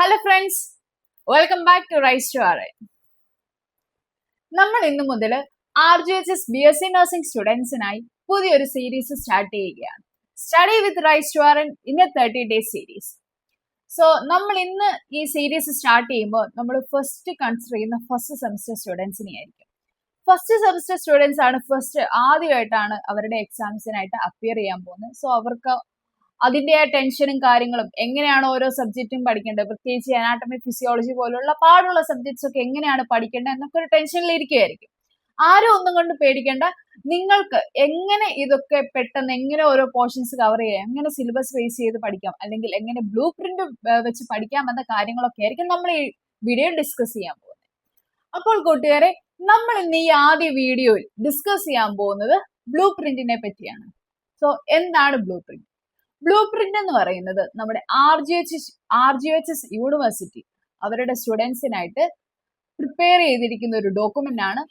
Hello friends, welcome back to rise to R. നമ്മൾ ഇന്നു മുതൽ RGHS BSc നഴ്സിംഗ് സ്റ്റുഡൻസിനായി പുതിയൊരു സീരീസ് സ്റ്റാർട്ട് ചെയ്യുകയാണ്. Study with rise to R in a 30 days series. So നമ്മൾ ഇന്ന് ഈ സീരീസ് സ്റ്റാർട്ട് ചെയ്യുമ്പോൾ നമ്മൾ ഫസ്റ്റ് കൺസിഡർ ചെയ്യുന്ന ഫസ്റ്റ് സെമസ്റ്റർ സ്റ്റുഡൻസിനെ ആയിരിക്കും. ഫസ്റ്റ് സെമസ്റ്റർ സ്റ്റുഡൻസ് ആണ് ആദ്യമായിട്ടാണ് അവരുടെ എക്സാംസിനായിട്ട് അപ്പിയർ ചെയ്യാൻ പോകുന്നത്. സോ അവർക്ക് അതിൻ്റെ ടെൻഷനും കാര്യങ്ങളും എങ്ങനെയാണ് ഓരോ സബ്ജക്റ്റും പഠിക്കേണ്ടത്, പ്രത്യേകിച്ച് അനാട്ടമി ഫിസിയോളജി പോലുള്ള പാടുള്ള സബ്ജക്ട്സ് ഒക്കെ എങ്ങനെയാണ് പഠിക്കേണ്ടത് എന്നൊക്കെ ഒരു ടെൻഷനിൽ ഇരിക്കുകയായിരിക്കും. ആരും ഒന്നും കൊണ്ട് പേടിക്കേണ്ട. നിങ്ങൾക്ക് എങ്ങനെ ഇതൊക്കെ പെട്ടെന്ന് എങ്ങനെ ഓരോ പോർഷൻസ് കവർ ചെയ്യാം, എങ്ങനെ സിലബസ് ബേസ് ചെയ്ത് പഠിക്കാം, അല്ലെങ്കിൽ എങ്ങനെ ബ്ലൂ പ്രിന്റ് വെച്ച് പഠിക്കാം എന്ന കാര്യങ്ങളൊക്കെ ആയിരിക്കും നമ്മൾ ഈ വീഡിയോ ഡിസ്കസ് ചെയ്യാൻ പോകുന്നത്. അപ്പോൾ കൂട്ടുകാരെ, നമ്മൾ ഇന്ന് ഈ ആദ്യ വീഡിയോയിൽ ഡിസ്കസ് ചെയ്യാൻ പോകുന്നത് ബ്ലൂ പ്രിന്റിനെ പറ്റിയാണ്. സോ എന്താണ് ബ്ലൂ പ്രിന്റ്? ബ്ലൂ പ്രിന്റ് എന്ന് പറയുന്നത് നമ്മുടെ RGHS യൂണിവേഴ്സിറ്റി അവരുടെ സ്റ്റുഡൻസിനായിട്ട് പ്രിപ്പയർ ചെയ്തിരിക്കുന്ന ഒരു ഡോക്യുമെന്റ് ആണ്.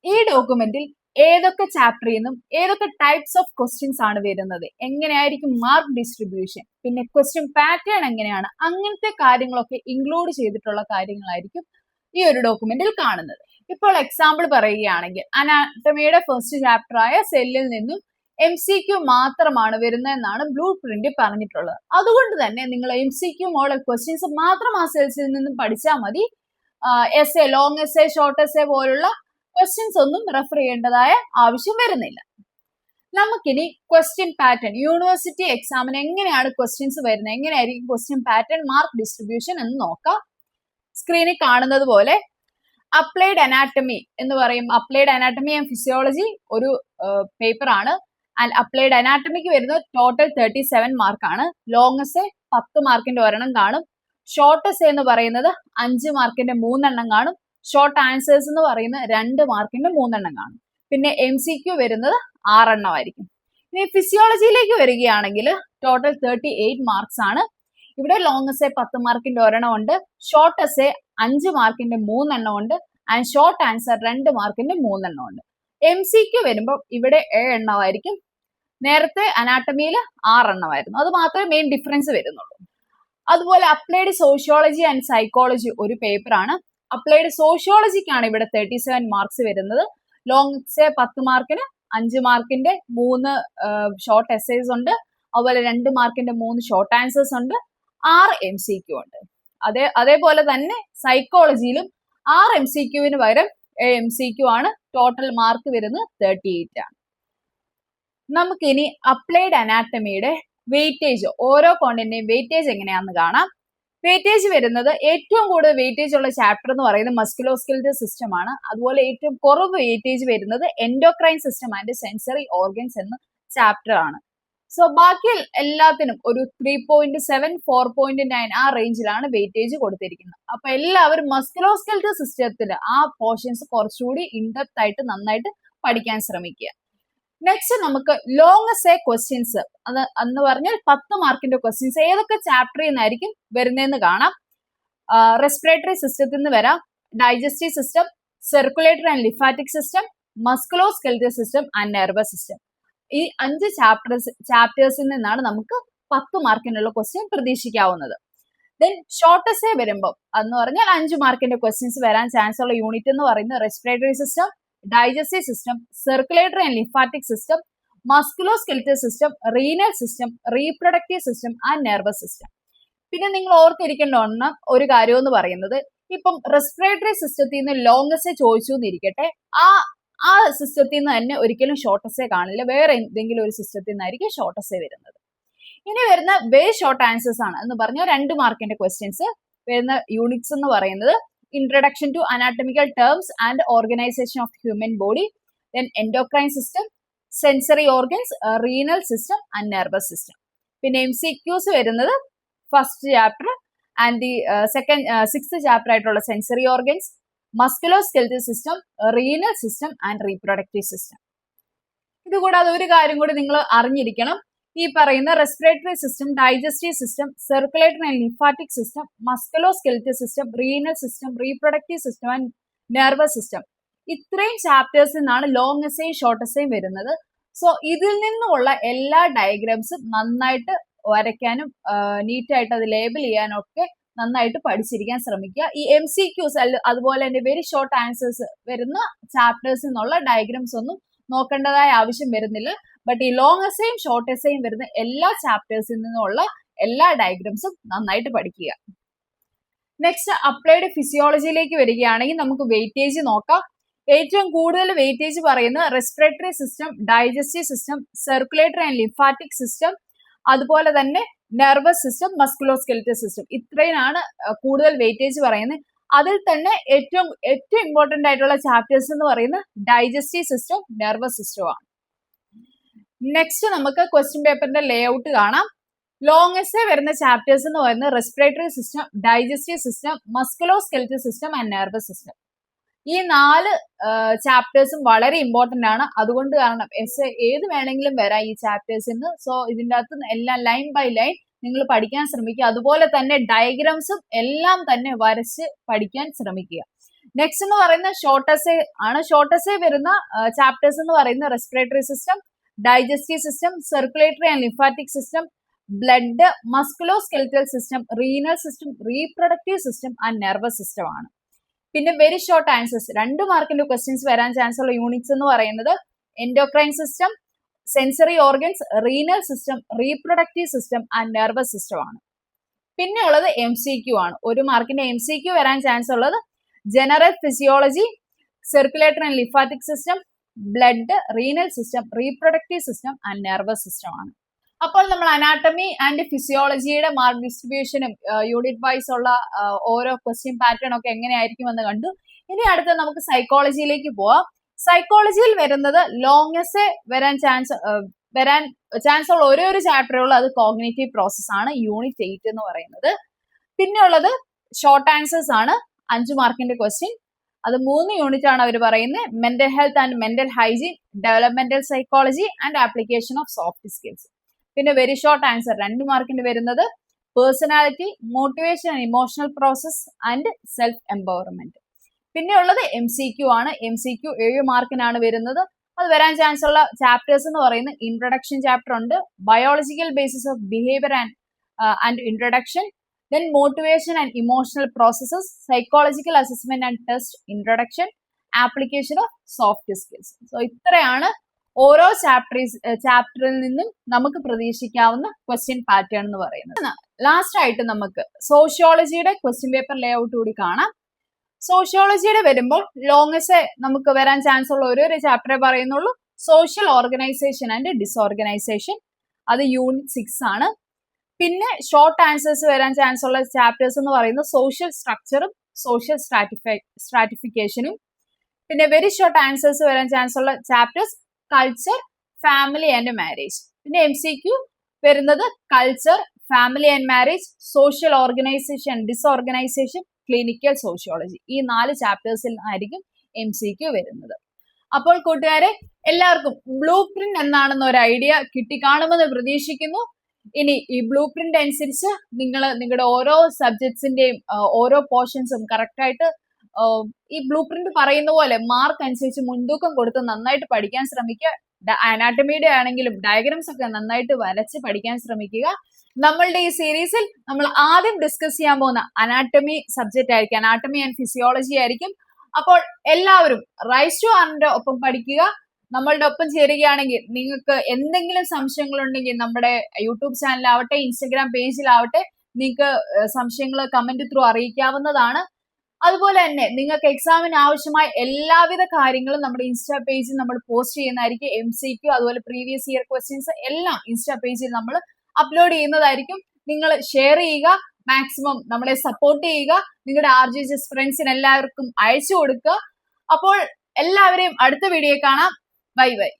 ഈ ഡോക്യുമെന്റിൽ ഏതൊക്കെ ചാപ്റ്ററിൽ നിന്നും ഏതൊക്കെ ടൈപ്സ് ഓഫ് ക്വസ്റ്റ്യൻസ് ആണ് വരുന്നത്, എങ്ങനെയായിരിക്കും മാർക്ക് ഡിസ്ട്രിബ്യൂഷൻ, പിന്നെ ക്വസ്റ്റ്യൻ പാറ്റേൺ എങ്ങനെയാണ്, അങ്ങനത്തെ കാര്യങ്ങളൊക്കെ ഇൻക്ലൂഡ് ചെയ്തിട്ടുള്ള കാര്യങ്ങളായിരിക്കും ഈ ഒരു ഡോക്യുമെന്റിൽ കാണുന്നത്. ഇപ്പോൾ എക്സാമ്പിൾ പറയുകയാണെങ്കിൽ അനാട്ടമിയുടെ ഫസ്റ്റ് ചാപ്റ്റർ ആയ സെല്ലിൽ നിന്നും MCQ മാത്രമാണ് വരുന്നതെന്നാണ് ബ്ലൂ പ്രിന്റ് പറഞ്ഞിട്ടുള്ളത്. അതുകൊണ്ട് തന്നെ നിങ്ങൾ MCQ മോഡൽ ക്വസ്റ്റ്യൻസ് മാത്രം ആ സെൽസിൽ നിന്നും പഠിച്ചാൽ മതി. SA, long SA, short SA പോലുള്ള ക്വസ്റ്റ്യൻസ് ഒന്നും റെഫർ ചെയ്യേണ്ടതായ ആവശ്യം വരുന്നില്ല. നമുക്കിനി ക്വസ്റ്റ്യൻ പാറ്റേൺ, യൂണിവേഴ്സിറ്റി എക്സാമിന് എങ്ങനെയാണ് ക്വസ്റ്റ്യൻസ് വരുന്നത്, എങ്ങനെയായിരിക്കും ക്വസ്റ്റ്യൻ പാറ്റേൺ, മാർക്ക് ഡിസ്ട്രിബ്യൂഷൻ എന്ന് നോക്കാം. സ്ക്രീനിൽ കാണുന്നത് പോലെ അപ്ലൈഡ് അനാട്ടമി എന്ന് പറയും. അപ്ലൈഡ് അനാട്ടമി ആൻഡ് ഫിസിയോളജി ഒരു പേപ്പർ ആണ്. ആൻഡ് അപ്ലൈഡ് അനാട്ടമിക്ക് വരുന്നത് ടോട്ടൽ 37 മാർക്കാണ്. ലോങ് എസ്സെ 10 മാർക്കിന്റെ ഒരെണ്ണം കാണും. ഷോർട്ട് എസ്സെ എന്ന് പറയുന്നത് 5 മാർക്കിന്റെ 3 എണ്ണം കാണും. ഷോർട്ട് ആൻസേഴ്സ് എന്ന് പറയുന്നത് 2 മാർക്കിന്റെ 3 എണ്ണം കാണും. പിന്നെ MCQ വരുന്നത് 6 എണ്ണമായിരിക്കും. ഇനി ഫിസിയോളജിയിലേക്ക് വരികയാണെങ്കിൽ ടോട്ടൽ 38 മാർക്സ് ആണ്. ഇവിടെ ലോങ് എസ്സെ 10 മാർക്കിന്റെ ഒരെണ്ണം ഉണ്ട്, ഷോർട്ട് എസ്സെ 5 മാർക്കിന്റെ 3 എണ്ണം ഉണ്ട്, ആൻഡ് ഷോർട്ട് ആൻസർ 2 മാർക്കിന്റെ 3 എണ്ണം ഉണ്ട്. MCQ വരുമ്പോൾ ഇവിടെ 7 എണ്ണമായിരിക്കും. നേരത്തെ അനാട്ടമിയിൽ 6 എണ്ണമായിരുന്നു. അത് മാത്രമേ മെയിൻ ഡിഫറൻസ് വരുന്നുള്ളൂ. അതുപോലെ അപ്ലൈഡ് സോഷ്യോളജി ആൻഡ് സൈക്കോളജി ഒരു പേപ്പറാണ്. അപ്ലൈഡ് സോഷ്യോളജിക്കാണ് ഇവിടെ 37 മാർക്സ് വരുന്നത്. ലോങ് എസ്സെ 10 മാർക്കിന് 5 മാർക്കിന്റെ 3 ഷോർട്ട് എസ്സേസ് ഉണ്ട്. അതുപോലെ 2 മാർക്കിന്റെ 3 ഷോർട്ട് ആൻസേഴ്സ് ഉണ്ട്, 6 MCQ ഉണ്ട്. അതേപോലെ തന്നെ സൈക്കോളജിയിലും 6 MCQവിന് പകരം MCQ ആണ്. ടോട്ടൽ മാർക്ക് വരുന്നത് 38 ആണ്. നമുക്കിനി അപ്ലൈഡ് അനാട്ടമിയുടെ വെയിറ്റേജ്, ഓരോ കോണ്ടന്റിന്റെയും വെയിറ്റേജ് എങ്ങനെയാണെന്ന് കാണാം. വെയിറ്റേജ് വരുന്നത് ഏറ്റവും കൂടുതൽ വെയിറ്റേജ് ഉള്ള ചാപ്റ്റർ എന്ന് പറയുന്നത് മസ്കുലോസ്കെലറ്റൽ സിസ്റ്റം ആണ്. അതുപോലെ ഏറ്റവും കുറവ് വെയിറ്റേജ് വരുന്നത് endocrine system and sensory organs എന്ന ചാപ്റ്റർ ആണ്. സോ ബാക്കി എല്ലാത്തിനും ഒരു 3.7, 4.9 ആ റേഞ്ചിലാണ് വെയിറ്റേജ് കൊടുത്തിരിക്കുന്നത്. അപ്പൊ എല്ലാവരും മസ്കുലോസ്കെലറ്റൽ സിസ്റ്റത്തിൽ ആ പോർഷൻസ് കുറച്ചുകൂടി ഇൻഡെപ്ത് ആയിട്ട് നന്നായിട്ട് പഠിക്കാൻ ശ്രമിക്കുക. നെക്സ്റ്റ് നമുക്ക് ലോങ് എസ്സെ ക്വസ്റ്റ്യൻസ്, അത് എന്ന് പറഞ്ഞാൽ 10 മാർക്കിന്റെ ക്വസ്റ്റ്യൻസ് ഏതൊക്കെ ചാപ്റ്ററിൽ നിന്നായിരിക്കും വരുന്നതെന്ന് കാണാം. റെസ്പിറേറ്ററി സിസ്റ്റത്തിൽ നിന്ന് വരാം, digestive system, circulatory and lymphatic system, musculoskeletal system and nervous system. ഈ 5 ചാപ്റ്റേഴ്സിൽ നിന്നാണ് നമുക്ക് 10 മാർക്കിനുള്ള ക്വസ്റ്റ്യൻ പ്രതീക്ഷിക്കാവുന്നത്. ദെൻ ഷോർട്ട് എസ്സെ വരുമ്പോൾ എന്ന് പറഞ്ഞാൽ 5 മാർക്കിന്റെ ക്വസ്റ്റ്യൻസ് വരാൻ ചാൻസ് ഉള്ള യൂണിറ്റ് എന്ന് പറയുന്നത് respiratory system, digestive system, circulatory and lymphatic system, musculoskeletal system, renal system, reproductive system and nervous system. പിന്നെ നിങ്ങൾ ഓർത്തിരിക്കേണ്ട ഒരു കാര്യം എന്ന് പറയുന്നത്, ഇപ്പം റെസ്പിറേറ്ററി സിസ്റ്റത്തിൽ നിന്ന് ലോങ് എസ്സെ ചോദിച്ചു എന്നിരിക്കട്ടെ, ആ സിസ്റ്റത്തിൽ നിന്ന് തന്നെ ഒരിക്കലും ഷോർട്ട് എസ്സെ കാണില്ല. വേറെ എന്തെങ്കിലും ഒരു സിസ്റ്റത്തിൽ നിന്നായിരിക്കും ഷോർട്ട് എസ്സെ വരുന്നത്. ഇനി വരുന്ന വെരി ഷോർട്ട് ആൻസേഴ്സ് ആണ് എന്ന് പറഞ്ഞാൽ 2 മാർക്കിന്റെ ക്വസ്റ്റ്യൻസ് വരുന്ന യൂണിറ്റ്സ് എന്ന് പറയുന്നത് introduction to anatomical terms and organisation of human body, then endocrine system, sensory organs, renal system and nervous system. പിന്നെ MCQs വരുന്നത് first chapter and the 6th chapter ആയിട്ടുള്ള sensory organs, musculoskeletal system, renal system and reproductive system. ഇതുകൂടാതെ ഒരു കാര്യം കൂടി നിങ്ങൾ അറിഞ്ഞിരിക്കണം. ഈ പറയുന്ന respiratory system, digestive system, circulatory and lymphatic system, musculoskeletal system, renal system, reproductive system and nervous system, ഇത്രയും ചാപ്റ്റേഴ്സിൽ നിന്നാണ് ലോങ് എസ്സേയും ഷോർട്ട് എസ്സേയും വരുന്നത്. സോ ഇതിൽ നിന്നുള്ള എല്ലാ ഡയഗ്രാംസും നന്നായിട്ട് വരയ്ക്കാനും നീറ്റായിട്ട് അത് ലേബിൾ ചെയ്യാനും ഒക്കെ നന്നായിട്ട് പഠിച്ചിരിക്കാൻ ശ്രമിക്കുക. ഈ MCQs അതുപോലെ തന്നെ വെരി ഷോർട്ട് ആൻസേഴ്സ് വരുന്ന ചാപ്റ്റേഴ്സിൽ നിന്നുള്ള ഡയഗ്രാംസ് ഒന്നും നോക്കേണ്ടതായ ആവശ്യം വരുന്നില്ല. ബട്ട് ഈ ലോങ് എസ്സേയും ഷോർട്ട് എസ്സേയും വരുന്ന എല്ലാ ചാപ്റ്റേഴ്സിൽ നിന്നുള്ള എല്ലാ ഡയഗ്രാംസും നന്നായിട്ട് പഠിക്കുക. നെക്സ്റ്റ് അപ്ലൈഡ് ഫിസിയോളജിയിലേക്ക് വരികയാണെങ്കിൽ നമുക്ക് വെയിറ്റേജ് നോക്കാം. ഏറ്റവും കൂടുതൽ വെയിറ്റേജ് പറയുന്നത് respiratory system, digestive system, circulatory and lymphatic system, അതുപോലെ തന്നെ നെർവസ് സിസ്റ്റം, മസ്കുലോസ്കെലിറ്റൽ സിസ്റ്റം. ഇത്രയാണ് കൂടുതൽ വെയിറ്റേജ് പറയുന്നത്. അതിൽ തന്നെ ഏറ്റവും ഇമ്പോർട്ടന്റ് ആയിട്ടുള്ള ചാപ്റ്റേഴ്സ് എന്ന് പറയുന്നത് ഡൈജസ്റ്റീവ് സിസ്റ്റം, നെർവസ് സിസ്റ്റമാണ്. നെക്സ്റ്റ് നമുക്ക് ക്വസ്റ്റ്യൻ പേപ്പറിന്റെ ലേ ഔട്ട് കാണാം. ലോങ് എസ്സേ വരുന്ന ചാപ്റ്റേഴ്സ് എന്ന് പറയുന്നത് respiratory system, digestive system, musculoskeletal system and nervous system. ഈ 4 ചാപ്റ്റേഴ്സും വളരെ ഇമ്പോർട്ടന്റ് ആണ്. അതുകൊണ്ട് കാരണം എസ്സേ ഏത് വേണമെങ്കിലും വരാം ഈ ചാപ്റ്റേഴ്സിന്. സോ ഇതിൻ്റെ അകത്ത് എല്ലാം ലൈൻ ബൈ ലൈൻ നിങ്ങൾ പഠിക്കാൻ ശ്രമിക്കുക. അതുപോലെ തന്നെ ഡയഗ്രാംസും എല്ലാം തന്നെ വരച്ച് പഠിക്കാൻ ശ്രമിക്കുക. നെക്സ്റ്റ് എന്ന് പറയുന്നത് ഷോർട്ട് എസ്സേ ആണ്. ഷോർട്ട് എസ്സേ വരുന്ന ചാപ്റ്റേഴ്സ് എന്ന് പറയുന്നത് respiratory system, digestive system, circulatory and lymphatic system, blood, musculoskeletal system, renal system, reproductive system and nervous system ആണ്. പിന്നെ വെരി ഷോർട്ട് ആൻസേഴ്സ് 2 മാർക്കിന്റെ ക്വസ്റ്റ്യൻസ് വരാൻ ചാൻസ് ഉള്ള യൂണിറ്റ്സ് എന്ന് പറയുന്നത് endocrine system, sensory organs, renal system, reproductive system and nervous system ആണ്. പിന്നെ ഉള്ളത് MCQ ആണ്. 1 മാർക്കിന്റെ MCQ വരാൻ ചാൻസ് ഉള്ളത് general physiology, circulatory and lymphatic system, blood, renal system, reproductive system and nervous system ആണ്. അപ്പോൾ നമ്മൾ അനാട്ടമി ആൻഡ് ഫിസിയോളജിയുടെ മാർക്ക് ഡിസ്ട്രിബ്യൂഷനും യൂണിറ്റ് വൈസ് ഉള്ള ഓരോ ക്വസ്റ്റ്യൻ പാറ്റേൺ ഒക്കെ എങ്ങനെയായിരിക്കും എന്ന് കണ്ടു. ഇനി അടുത്ത നമുക്ക് സൈക്കോളജിയിലേക്ക് പോവാം. സൈക്കോളജിയിൽ വരുന്നത് ലോങ് എസ്സേ വരാൻ ചാൻസ് ഉള്ള ഒരു ചാപ്റ്ററേ ഉള്ളൂ. അത് കോഗ്നിറ്റീവ് പ്രോസസ് ആണ്, യൂണിറ്റ് 8 എന്ന് പറയുന്നത്. പിന്നെ ഉള്ളത് ഷോർട്ട് ആൻസേഴ്സ് ആണ്, 5 മാർക്കിന്റെ ക്വസ്റ്റ്യൻ. അത് 3 യൂണിറ്റ് ആണ് അവർ പറയുന്നത്. Mental health and mental hygiene, developmental psychology and application of soft skills. പിന്നെ വെരി ഷോർട്ട് ആൻസർ 2 മാർക്കിന് വരുന്നത് personality, motivation and emotional process and self empowerment. പിന്നെ ഉള്ളത് MCQ ആണ്. MCQ 7 മാർക്കിനാണ് വരുന്നത്. അത് വരാൻ ചാൻസ് ഉള്ള ചാപ്റ്റേഴ്സ് എന്ന് പറയുന്നത് ഇൻട്രൊഡക്ഷൻ ചാപ്റ്റർ ഉണ്ട്, biological basis of behaviour and introduction, then motivation and emotional processes, psychological assessment and test, introduction, application of soft skills. So ഇത്രയാണ് ഓരോ ചാപ്റ്ററിൽ നിന്നും നമുക്ക് പ്രതീക്ഷിക്കാവുന്ന ക്വസ്റ്റ്യൻ പാറ്റേൺ എന്ന് പറയുന്നത്. ലാസ്റ്റ് ആയിട്ട് നമുക്ക് സോഷ്യോളജിയുടെ ക്വസ്റ്റ്യൻ പേപ്പർ ലേ ഔട്ട് കൂടി കാണാം. സോഷ്യോളജിയുടെ വരുമ്പോൾ ലോങ് എസ്സേ നമുക്ക് വരാൻ ചാൻസ് ഉള്ള ഒരു ചാപ്റ്ററേ പറയുന്നുള്ളൂ, സോഷ്യൽ ഓർഗനൈസേഷൻ ആൻഡ് ഡിസോർഗനൈസേഷൻ. അത് യൂണിറ്റ് 6 ആണ്. പിന്നെ ഷോർട്ട് ആൻസേഴ്സ് വരാൻ ചാൻസ് ഉള്ള ചാപ്റ്റേഴ്സ് എന്ന് പറയുന്നത് സോഷ്യൽ സ്ട്രക്ചറും സോഷ്യൽ സ്ട്രാറ്റിഫിക്കേഷനും. പിന്നെ വെരി ഷോർട്ട് ആൻസേഴ്സ് വരാൻ ചാൻസ് ഉള്ള chapters culture, family and marriage. പിന്നെ MCQ വരുന്നത് culture, family and marriage, social organisation, disorganisation, clinical sociology. ഈ 4 ചാപ്റ്റേഴ്സിൽ ആയിരിക്കും MCQ വരുന്നത്. അപ്പോൾ കൂട്ടുകാരെ, എല്ലാവർക്കും ബ്ലൂ പ്രിന്റ് എന്താണെന്ന് ഒരു ഐഡിയ കിട്ടിക്കാണുമെന്ന് പ്രതീക്ഷിക്കുന്നു. ഇനി ഈ ബ്ലൂ പ്രിന്റ് അനുസരിച്ച് നിങ്ങൾ നിങ്ങളുടെ ഓരോ സബ്ജക്ട്സിന്റെയും ഓരോ പോർഷൻസും കറക്റ്റായിട്ട് ഈ ബ്ലൂ പ്രിന്റ് പറയുന്ന പോലെ മാർക്ക് അനുസരിച്ച് മുൻതൂക്കം കൊടുത്ത് നന്നായിട്ട് പഠിക്കാൻ ശ്രമിക്കുക. അനാട്ടമിയുടെ ആണെങ്കിലും ഡയഗ്രാംസ് ഒക്കെ നന്നായിട്ട് വരച്ച് പഠിക്കാൻ ശ്രമിക്കുക. നമ്മളുടെ ഈ സീരീസിൽ നമ്മൾ ആദ്യം ഡിസ്കസ് ചെയ്യാൻ പോകുന്ന അനാട്ടമി സബ്ജക്റ്റ് ആയിരിക്കും, അനാട്ടമി ആൻഡ് ഫിസിയോളജി ആയിരിക്കും. അപ്പോൾ എല്ലാവരും റൈസ് ടു ആറിന്റെ ഒപ്പം പഠിക്കുക. നമ്മളുടെ ഒപ്പം ചേരുകയാണെങ്കിൽ നിങ്ങൾക്ക് എന്തെങ്കിലും സംശയങ്ങളുണ്ടെങ്കിൽ നമ്മുടെ യൂട്യൂബ് ചാനലാവട്ടെ, ഇൻസ്റ്റഗ്രാം പേജിലാവട്ടെ, നിങ്ങൾക്ക് സംശയങ്ങൾ കമന്റ് ത്രൂ അറിയിക്കാവുന്നതാണ്. അതുപോലെ തന്നെ നിങ്ങൾക്ക് എക്സാമിന് ആവശ്യമായ എല്ലാവിധ കാര്യങ്ങളും നമ്മുടെ ഇൻസ്റ്റാ പേജിൽ നമ്മൾ പോസ്റ്റ് ചെയ്യുന്നതായിരിക്കും. MCQ അതുപോലെ പ്രീവിയസ് ഇയർ ക്വസ്റ്റ്യൻസ് എല്ലാം ഇൻസ്റ്റാ പേജിൽ നമ്മൾ അപ്ലോഡ് ചെയ്യുന്നതായിരിക്കും. നിങ്ങൾ ഷെയർ ചെയ്യുക, മാക്സിമം നമ്മളെ സപ്പോർട്ട് ചെയ്യുക, നിങ്ങളുടെ RGHS ഫ്രണ്ട്സിന് എല്ലാവർക്കും അയച്ചു കൊടുക്കുക. അപ്പോൾ എല്ലാവരെയും അടുത്ത വീഡിയോ കാണാം. Bye bye.